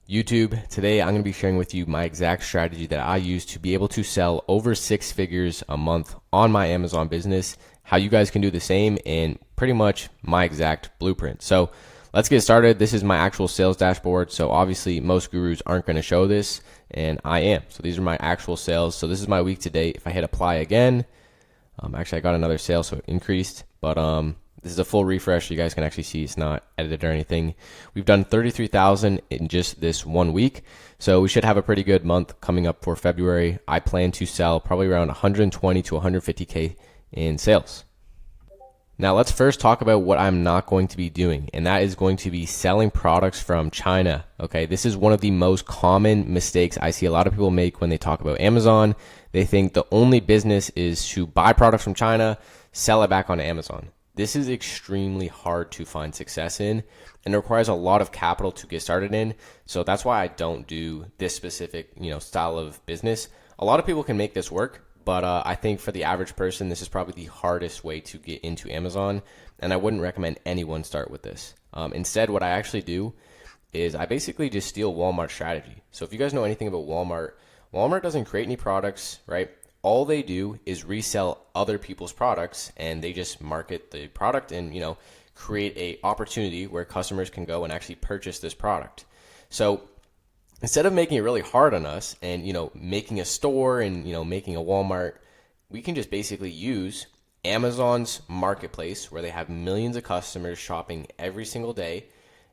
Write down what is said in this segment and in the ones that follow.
YouTube, today I'm going to be sharing with you my exact strategy that I use to be able to sell over 6 figures a month on my Amazon business, how you guys can do the same, and pretty much my exact blueprint. So let's get started. This is my actual sales dashboard. So obviously most gurus aren't going to show this, and I am. So these are my actual sales. So this is my week to date. If I hit apply again, actually I got another sale, so it increased, but this is a full refresh so you guys can actually see it's not edited or anything. We've done 33,000 in just this 1 week, so we should have a pretty good month coming up for February. I plan to sell probably around 120 to 150K in sales. Now let's first talk about what I'm not going to be doing, and that is going to be selling products from China. Okay, this is one of the most common mistakes I see a lot of people make when they talk about Amazon. They think the only business is to buy products from China, sell it back on Amazon. This is extremely hard to find success in, and it requires a lot of capital to get started in. So that's why I don't do this specific, style of business. A lot of people can make this work, but I think for the average person, this is probably the hardest way to get into Amazon, and I wouldn't recommend anyone start with this. Instead, what I actually do is I basically just steal Walmart's strategy. So if you guys know anything about Walmart, Walmart doesn't create any products, right? All they do is resell other people's products, and they just market the product and, create a opportunity where customers can go and actually purchase this product. So instead of making it really hard on us and, making a store and, making a Walmart, we can just basically use Amazon's marketplace where they have millions of customers shopping every single day,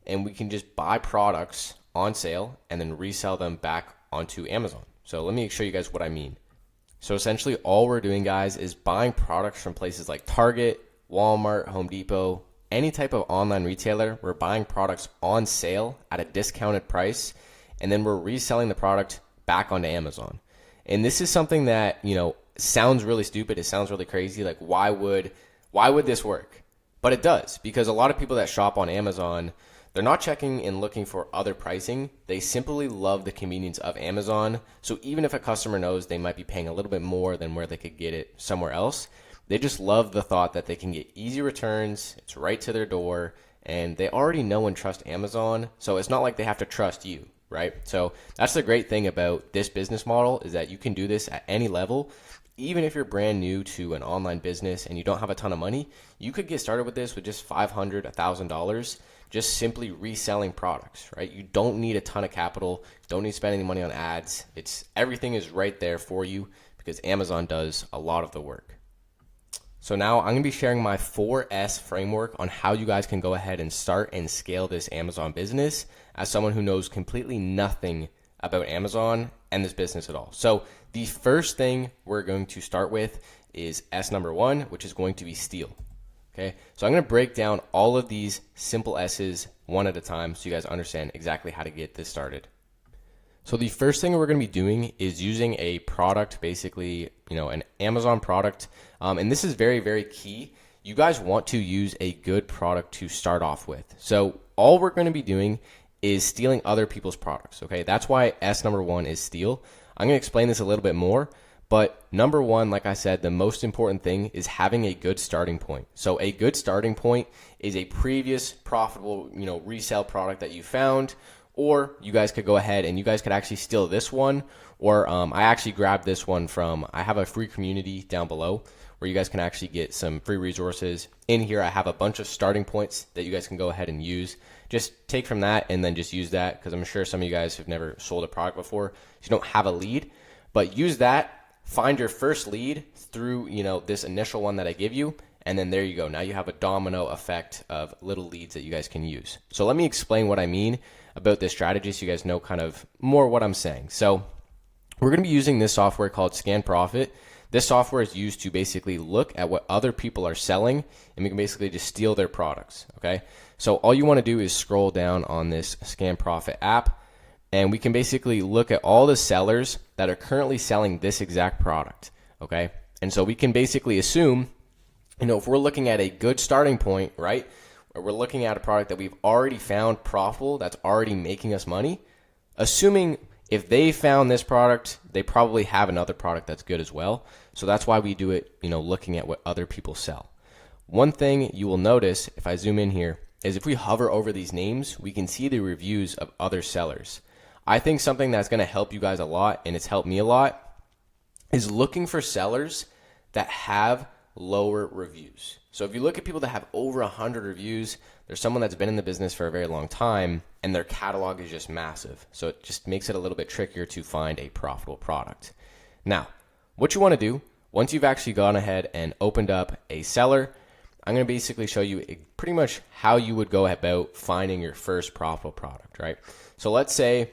and we can just buy products on sale and then resell them back onto Amazon. So let me show you guys what I mean. So essentially all we're doing, guys, is buying products from places like Target, Walmart, Home Depot, any type of online retailer. We're buying products on sale at a discounted price, and then we're reselling the product back onto Amazon. And this is something that, sounds really stupid. It sounds really crazy. Like, why would this work? But it does, because a lot of people that shop on Amazon, they're not checking and looking for other pricing. They simply love the convenience of Amazon. So even if a customer knows they might be paying a little bit more than where they could get it somewhere else, they just love the thought that they can get easy returns. It's right to their door, and they already know and trust Amazon. So it's not like they have to trust you, right? So that's the great thing about this business model, is that you can do this at any level. Even if you're brand new to an online business and you don't have a ton of money, you could get started with this with just $500, $1,000, just simply reselling products, right? You don't need a ton of capital, don't need to spend any money on ads. Everything is right there for you because Amazon does a lot of the work. So now I'm going to be sharing my 4S framework on how you guys can go ahead and start and scale this Amazon business as someone who knows completely nothing about Amazon and this business at all. So the first thing we're going to start with is S number 1, which is going to be steal. Okay, so I'm going to break down all of these simple S's one at a time so you guys understand exactly how to get this started. So the first thing we're going to be doing is using a product, basically, an Amazon product. And this is very, very key. You guys want to use a good product to start off with. So all we're going to be doing is stealing other people's products. Okay, that's why S number 1 is steal. I'm going to explain this a little bit more. But number 1, like I said, the most important thing is having a good starting point. So a good starting point is a previous profitable, resale product that you found, or you guys could go ahead and you guys could actually steal this one, or I actually grabbed this one I have a free community down below where you guys can actually get some free resources. In here, I have a bunch of starting points that you guys can go ahead and use. Just take from that and then just use that, because I'm sure some of you guys have never sold a product before, so you don't have a lead, but use that. Find your first lead through, this initial one that I give you, and then there you go. Now you have a domino effect of little leads that you guys can use. So let me explain what I mean about this strategy so you guys know kind of more what I'm saying. So we're going to be using this software called Scan Profit. This software is used to basically look at what other people are selling, and we can basically just steal their products, okay? So all you want to do is scroll down on this Scan Profit app, and we can basically look at all the sellers that are currently selling this exact product, okay? And so we can basically assume, if we're looking at a good starting point, right, or we're looking at a product that we've already found profitable, that's already making us money, assuming if they found this product, they probably have another product that's good as well. So that's why we do it, looking at what other people sell. One thing you will notice, if I zoom in here, is if we hover over these names, we can see the reviews of other sellers. I think something that's going to help you guys a lot, and it's helped me a lot, is looking for sellers that have lower reviews. So if you look at people that have over 100 reviews, there's someone that's been in the business for a very long time and their catalog is just massive. So it just makes it a little bit trickier to find a profitable product. Now, what you want to do, once you've actually gone ahead and opened up a seller, I'm going to basically show you pretty much how you would go about finding your first profitable product, right? So let's say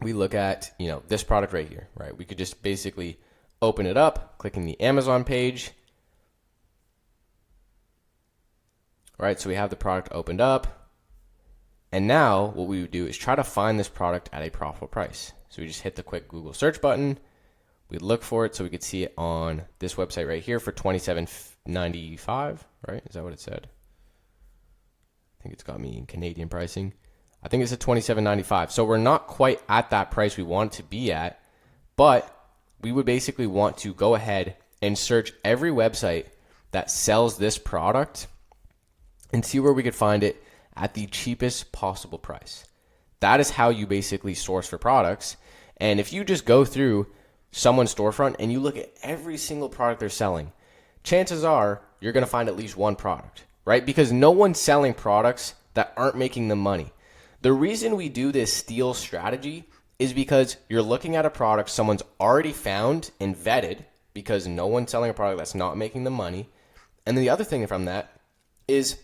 we look at, this product right here, right? We could just basically open it up, clicking the Amazon page. All right, so we have the product opened up. And now what we would do is try to find this product at a profitable price. So we just hit the quick Google search button. We look for it so we could see it on this website right here for $27.95, right? Is that what it said? I think it's got me in Canadian pricing. I think it's at $27.95. So we're not quite at that price we want to be at, but we would basically want to go ahead and search every website that sells this product and see where we could find it at the cheapest possible price. That is how you basically source for products. And if you just go through someone's storefront and you look at every single product they're selling, chances are you're going to find at least one product, right? Because no one's selling products that aren't making them money. The reason we do this steal strategy is because you're looking at a product someone's already found and vetted, because no one's selling a product that's not making them money. And then the other thing from that is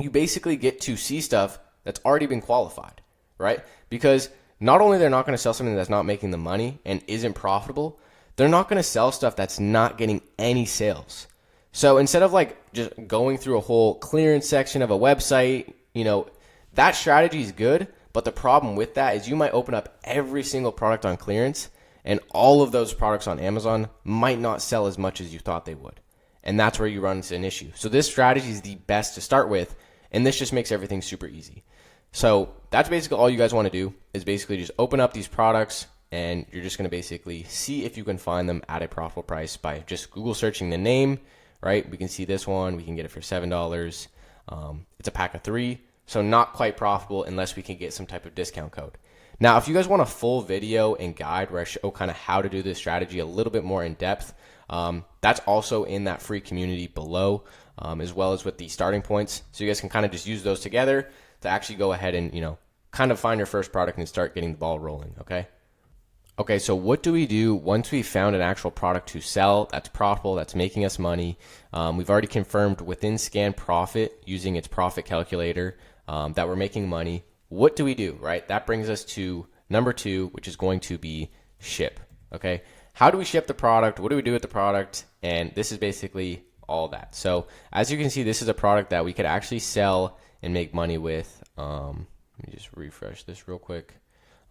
you basically get to see stuff that's already been qualified, right? Because not only they're not going to sell something that's not making them money and isn't profitable, they're not going to sell stuff that's not getting any sales. So instead of like just going through a whole clearance section of a website, that strategy is good, but the problem with that is you might open up every single product on clearance and all of those products on Amazon might not sell as much as you thought they would. And that's where you run into an issue. So this strategy is the best to start with, and this just makes everything super easy. So that's basically all you guys want to do, is basically just open up these products, and you're just going to basically see if you can find them at a profitable price by just Google searching the name, right? We can see this one. We can get it for $7. It's a pack of 3, so not quite profitable unless we can get some type of discount code. Now, if you guys want a full video and guide where I show kind of how to do this strategy a little bit more in depth, that's also in that free community below, as well as with the starting points. So you guys can kind of just use those together to actually go ahead and, kind of find your first product and start getting the ball rolling, okay? Okay, so what do we do once we found an actual product to sell that's profitable, that's making us money? We've already confirmed within Scan Profit using its profit calculator that we're making money. What do we do, right? That brings us to number 2, which is going to be ship, okay? How do we ship the product? What do we do with the product? And this is basically all that. So as you can see, this is a product that we could actually sell and make money with. Let me just refresh this real quick.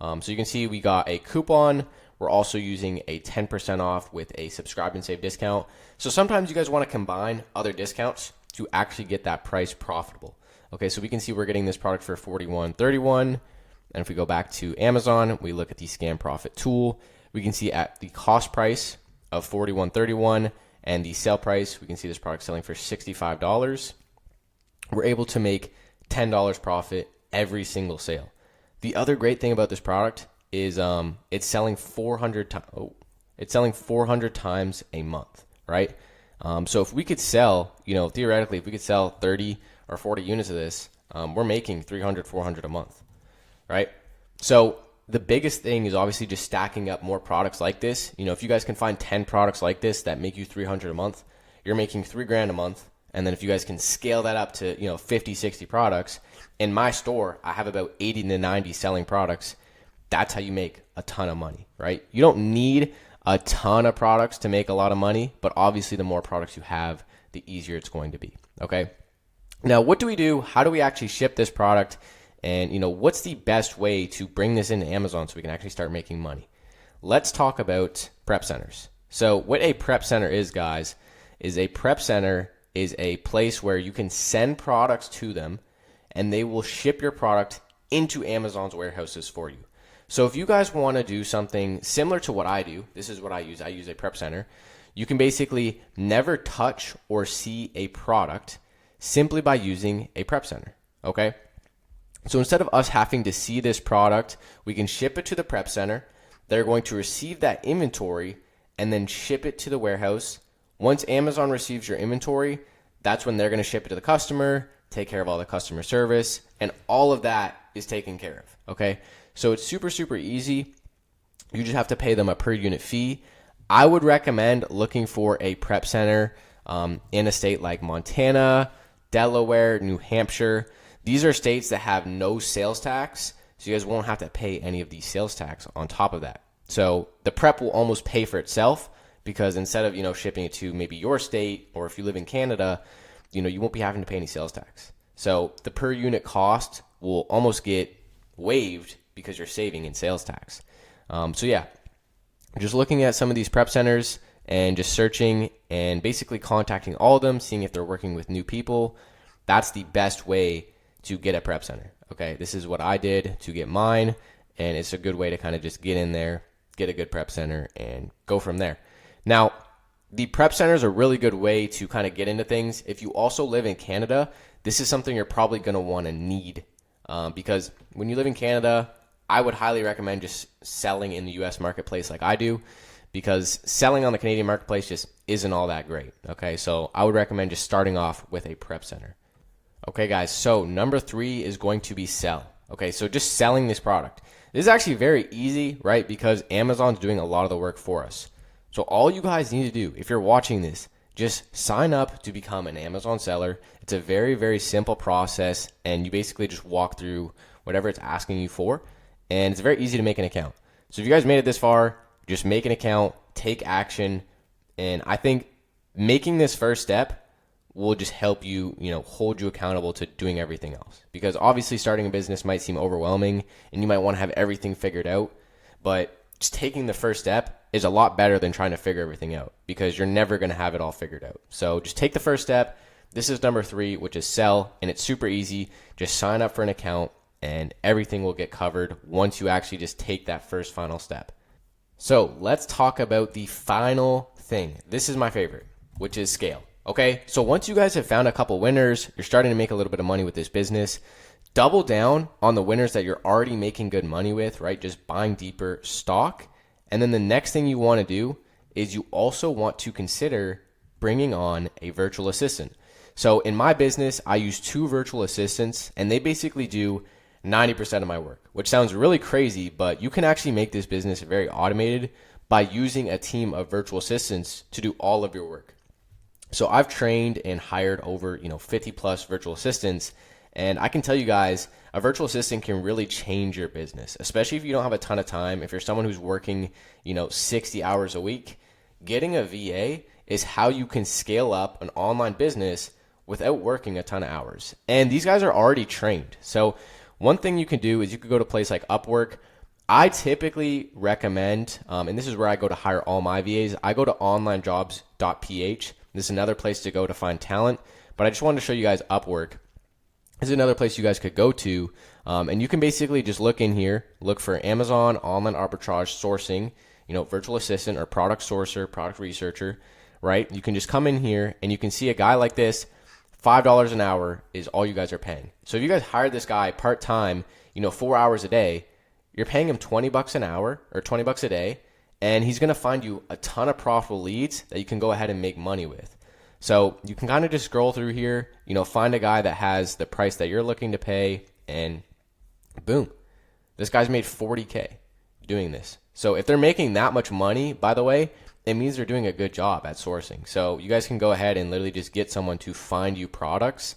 So you can see we got a coupon. We're also using a 10% off with a subscribe and save discount. So sometimes you guys want to combine other discounts to actually get that price profitable. Okay, so we can see we're getting this product for $41.31. And if we go back to Amazon, we look at the Scan Profit tool, we can see at the cost price of $41.31 and the sale price, we can see this product selling for $65. We're able to make $10 profit every single sale. The other great thing about this product is it's selling 400 times a month, right? So if we could sell, theoretically, if we could sell 30 or 40 units of this, we're making 300, 400 a month, right? So the biggest thing is obviously just stacking up more products like this. If you guys can find 10 products like this that make you 300 a month, you're making $3,000 a month. And then if you guys can scale that up to, 50, 60 products, in my store, I have about 80 to 90 selling products. That's how you make a ton of money, right? You don't need a ton of products to make a lot of money, but obviously the more products you have, the easier it's going to be, okay? Now, what do we do? How do we actually ship this product? And, what's the best way to bring this into Amazon so we can actually start making money? Let's talk about prep centers. So what a prep center is, guys, is a prep center is a place where you can send products to them and they will ship your product into Amazon's warehouses for you. So if you guys want to do something similar to what I do, this is what I use. I use a prep center. You can basically never touch or see a product simply by using a prep center, okay? So instead of us having to see this product, we can ship it to the prep center. They're going to receive that inventory and then ship it to the warehouse. Once Amazon receives your inventory, that's when they're going to ship it to the customer, take care of all the customer service, and all of that is taken care of, okay? So it's super, super easy. You just have to pay them a per unit fee. I would recommend looking for a prep center in a state like Montana, Delaware, New Hampshire. These are states that have no sales tax, so you guys won't have to pay any of the sales tax on top of that. So the prep will almost pay for itself because instead of, shipping it to maybe your state, or if you live in Canada, you won't be having to pay any sales tax. So the per unit cost will almost get waived because you're saving in sales tax. So yeah, just looking at some of these prep centers and just searching and basically contacting all of them, seeing if they're working with new people. That's the best way to get a prep center. Okay, this is what I did to get mine, and it's a good way to kind of just get in there, get a good prep center, and go from there. Now, the prep center is a really good way to kind of get into things. If you also live in Canada, this is something you're probably going to want to need because when you live in Canada, I would highly recommend just selling in the US marketplace like I do, because selling on the Canadian marketplace just isn't all that great. Okay, so I would recommend just starting off with a prep center. Okay, guys, so number 3 is going to be sell. Okay, so just selling this product. This is actually very easy, right? Because Amazon's doing a lot of the work for us. So all you guys need to do, if you're watching this, just sign up to become an Amazon seller. It's a very, very simple process, and you basically just walk through whatever it's asking you for, and it's very easy to make an account. So if you guys made it this far, just make an account, take action, and I think making this first step will just help you, hold you accountable to doing everything else. Because obviously starting a business might seem overwhelming and you might want to have everything figured out, but just taking the first step is a lot better than trying to figure everything out, because you're never going to have it all figured out. So just take the first step. This is number 3, which is sell, and it's super easy. Just sign up for an account and everything will get covered once you actually just take that first final step. So let's talk about the final thing. This is my favorite, which is scale. Okay, so once you guys have found a couple winners, you're starting to make a little bit of money with this business, double down on the winners that you're already making good money with, right? Just buying deeper stock. And then the next thing you want to do is you also want to consider bringing on a virtual assistant. So in my business, I use 2 virtual assistants, and they basically do 90% of my work, which sounds really crazy, but you can actually make this business very automated by using a team of virtual assistants to do all of your work. So I've trained and hired over 50 plus virtual assistants, and I can tell you guys, a virtual assistant can really change your business, especially if you don't have a ton of time. If you're someone who's working 60 hours a week, getting a VA is how you can scale up an online business without working a ton of hours. And these guys are already trained. So one thing you can do is you could go to a place like Upwork. I typically recommend, and this is where I go to hire all my VAs, I go to onlinejobs.ph. This is another place to go to find talent, but I just wanted to show you guys Upwork. This is another place you guys could go to, and you can basically just look in here, look for Amazon online arbitrage sourcing, virtual assistant or product sourcer, product researcher, right? You can just come in here and you can see a guy like this, $5 an hour is all you guys are paying. So if you guys hire this guy part-time, 4 hours a day, you're paying him $20 an hour or $20 a day, and he's going to find you a ton of profitable leads that you can go ahead and make money with. So you can kind of just scroll through here, find a guy that has the price that you're looking to pay, and boom, this guy's made $40K doing this. So if they're making that much money, by the way, it means they're doing a good job at sourcing. So you guys can go ahead and literally just get someone to find you products.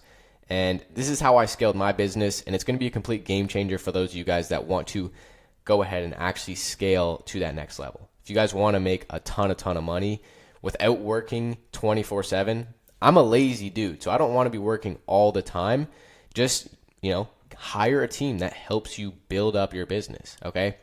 And this is how I scaled my business, and it's going to be a complete game changer for those of you guys that want to go ahead and actually scale to that next level. If you guys want to make a ton of money without working 24/7, I'm a lazy dude, so I don't want to be working all the time. Just, hire a team that helps you build up your business, okay?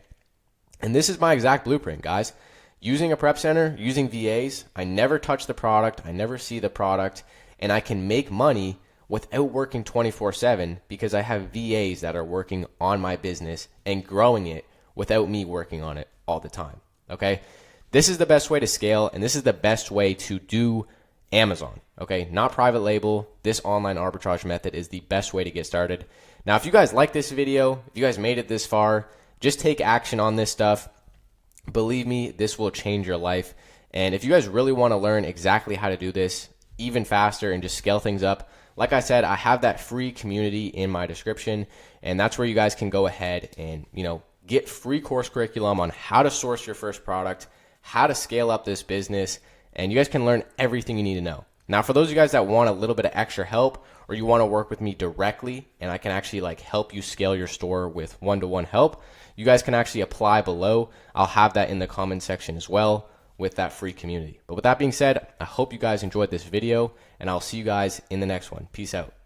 And this is my exact blueprint, guys. Using a prep center, using VAs, I never touch the product, I never see the product, and I can make money without working 24/7 because I have VAs that are working on my business and growing it without me working on it all the time, okay? This is the best way to scale, and this is the best way to do Amazon, okay? Not private label. This online arbitrage method is the best way to get started. Now, if you guys like this video, if you guys made it this far, just take action on this stuff. Believe me, this will change your life. And if you guys really want to learn exactly how to do this even faster and just scale things up, like I said, I have that free community in my description, and that's where you guys can go ahead and, get free course curriculum on how to source your first product, how to scale up this business, and you guys can learn everything you need to know. Now, for those of you guys that want a little bit of extra help, or you want to work with me directly and I can actually help you scale your store with one-to-one help, you guys can actually apply below. I'll have that in the comment section as well with that free community. But with that being said, I hope you guys enjoyed this video, and I'll see you guys in the next one. Peace out.